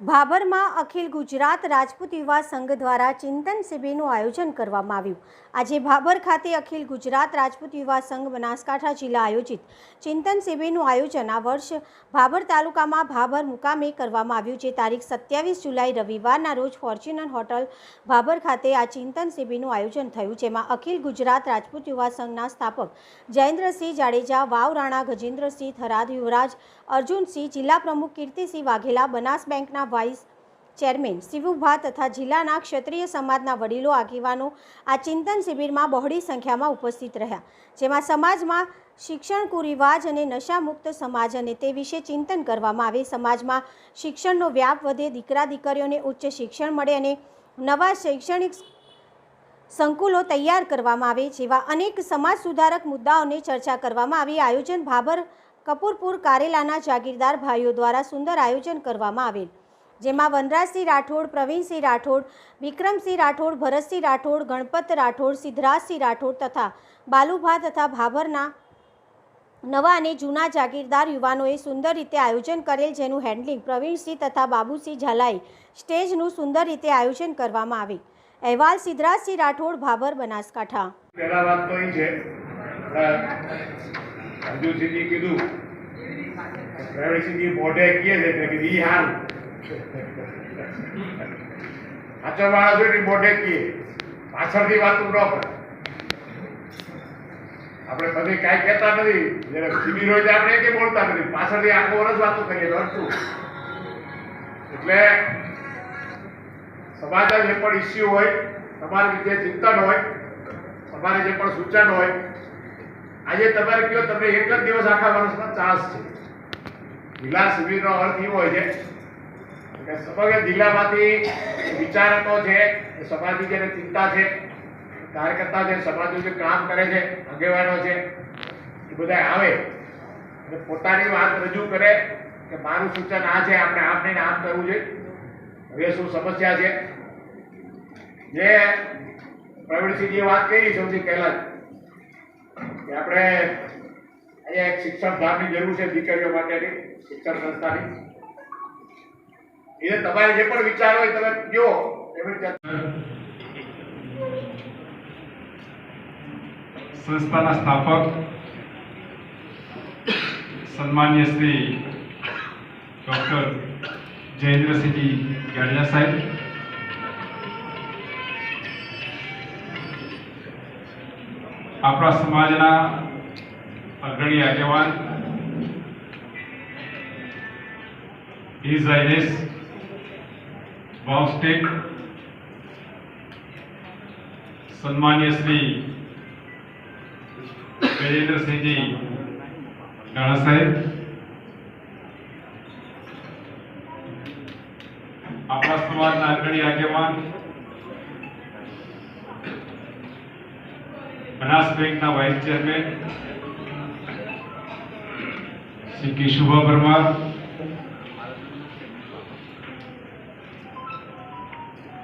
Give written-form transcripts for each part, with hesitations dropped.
ભાભર માં અખિલ ગુજરાત રાજપૂત યુવા સંઘ દ્વારા ચિંતન શિબિરનું આયોજન કરવામાં આવ્યું। આજે ભાભર ખાતે અખિલ ગુજરાત રાજપૂત યુવા સંઘ બનાસકાંઠા જિલ્લા આયોજિત ચિંતન શિબિરનું આયોજન આ વર્ષ ભાભર તાલુકામાં ભાભર મુકામે કરવામાં આવ્યું, જે તારીખ 27 જુલાઈ રવિવારના રોજ ફોર્ચ્યુનર હોટલ ભાભર ખાતે આ ચિંતન શિબિરનું આયોજન થયું, જેમાં અખિલ ગુજરાત રાજપૂત યુવા સંઘના સ્થાપક જયેન્દ્રસિંહ જાડેજા, વાવ રાણા ગજેન્દ્રસિંહ, થરાદ યુવરાજ અર્જુનસિંહ, જિલ્લા પ્રમુખ કીર્તિસિંહ વાઘેલા, બનાસ બેંકના વાઇસ ચેરમેન શિવુભા તથા જિલ્લાના ક્ષત્રિય સમાજના વડીલો આગેવાનો આ ચિંતન શિબિરમાં બહોળી સંખ્યામાં ઉપસ્થિત રહ્યા, જેમાં સમાજમાં શિક્ષણ કુરિવાજ અને નશામુક્ત સમાજ અને તે વિશે ચિંતન કરવામાં આવે, સમાજમાં શિક્ષણનો વ્યાપ વધે, દીકરા દીકરીઓને ઉચ્ચ શિક્ષણ મળે અને નવા શૈક્ષણિક સંકુલો તૈયાર કરવામાં આવે જેવા અનેક સમાજ સુધારક મુદ્દાઓને ચર્ચા કરવામાં આવી। આયોજન ભાભર કપૂરપુર કારેલાના જાગીરદાર ભાઈઓ દ્વારા સુંદર આયોજન કરવામાં આવેલ, જેમાં વનરાજસિંહ રાઠોડ, પ્રવીણસિંહ રાઠોડ, વિક્રમસિંહ રાઠોડ, ભરતસિંહ રાઠોડ, ગણપત રાઠોડ, સિદ્ધરાજસિંહ રાઠોડ તથા બાલુભા તથા ભાભરના નવા અને જૂના જાગીરદાર યુવાનોએ સુંદર રીતે આયોજન કરેલ, જેનું હેન્ડલિંગ પ્રવીણસિંહ તથા બાબુસિંહ ઝાલાએ સ્ટેજનું સુંદર રીતે આયોજન કરવામાં આવે। અહેવાલ સિદ્ધરાજસિંહ રાઠોડ, ભાભર, બનાસકાંઠા। પહેલા વાત તો એ છે અર્જુનસિંહજી કીધું પ્રવીણસિંહજી મોઢે કહે છે કે ઈ હાલ સાચો માણસ હોય મોઢે કહે, પાછળથી વાતું ન કરે। આપણે બધી કાંઈ કહેતા નથી, જ્યારે શિબિર હોય તો આપણે કે બોલતા નથી, પાછળથી આખો વર્ષ વાતું કરીએ અડતું। એટલે સમાજના જે પણ ઇસ્યુ હોય, તમારી જે ચિંતન હોય, તમારે જે પણ સૂચન હોય, આજે તમારે કહો તમને એક જ દિવસ આખા વર્ષમાં ચાન્સ છે। જિલ્લા શિબિરનો અર્થ એવો હોય છે કે સમગ્ર જિલ્લામાંથી વિચારકો છે, સમાજની જેને ચિંતા છે, કાર્યકર્તા છે, સમાજનું જે કામ કરે છે, આગેવાનો છે, એ બધા આવે અને પોતાની વાત રજૂ કરે કે મારું સૂચન આ છે, આપણે આમ નહીં આમ કરવું જોઈએ, હવે શું સમસ્યા છે। જે પ્રવીણસિંહજીએ વાત કરી સૌથી પહેલા કે આપણે અહીંયા એક શિક્ષણ ધામની જરૂર છે, દીકરીઓ માટેની શિક્ષણ સંસ્થાની। એ તમારે જે પણ વિચાર હોય તમે કહો એવી સંસ્થાના સ્થાપક સન્માનીય શ્રી ડૉક્ટર જયેન્દ્રસિંહજી જાડેજા સાહેબ, આપણા સમાજના અગ્રણી આગેવાન હિઝ હાઇનેસ વાવ સ્ટેટ સન્માનીય શ્રી ગજેન્દ્રસિંહજી રાણા સાહેબ, આપણા સમાજના અગ્રણી આગેવાન બનાસ બેંકના વાઇસ ચેરમેન શ્રી કેશુભા પરમાર,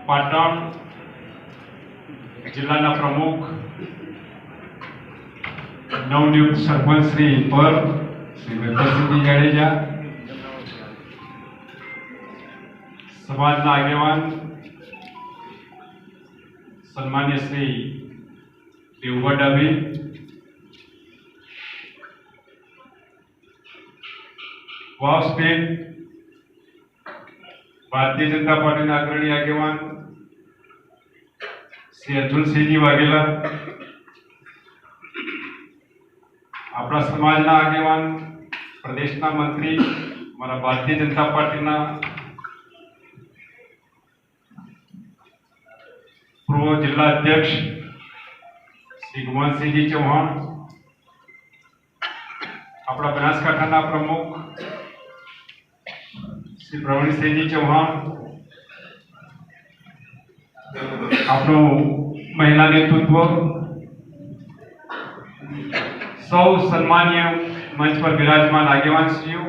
પાટણ જિલ્લાના પ્રમુખ નવનિયુક્ત સરપંચ શ્રી પર શ્રી વેકરસિંહજી જાડેજા, સમાજના આગેવાન સન્માન્ય શ્રી શિવુભા ડાભી, વાવ સ્ટેટ ભારતીય જનતા પાર્ટીના અગ્રણી આગેવાન શ્રી અર્જુનસિંહજી વાઘેલા, આપણા સમાજના આગેવાન પ્રદેશના મંત્રી મારા ભારતીય જનતા પાર્ટીના પૂર્વ જિલ્લા અધ્યક્ષ શ્રી ગુમાનસિંહજી ચૌહાણ, આપણા બનાસકાંઠાના પ્રમુખ શ્રી પ્રવીણસિંહજી ચૌહાણ, આપણું મહિલા નેતૃત્વ, સૌ સન્માનીય મંચ પર બિરાજમાન આગેવાનશ્રીઓ,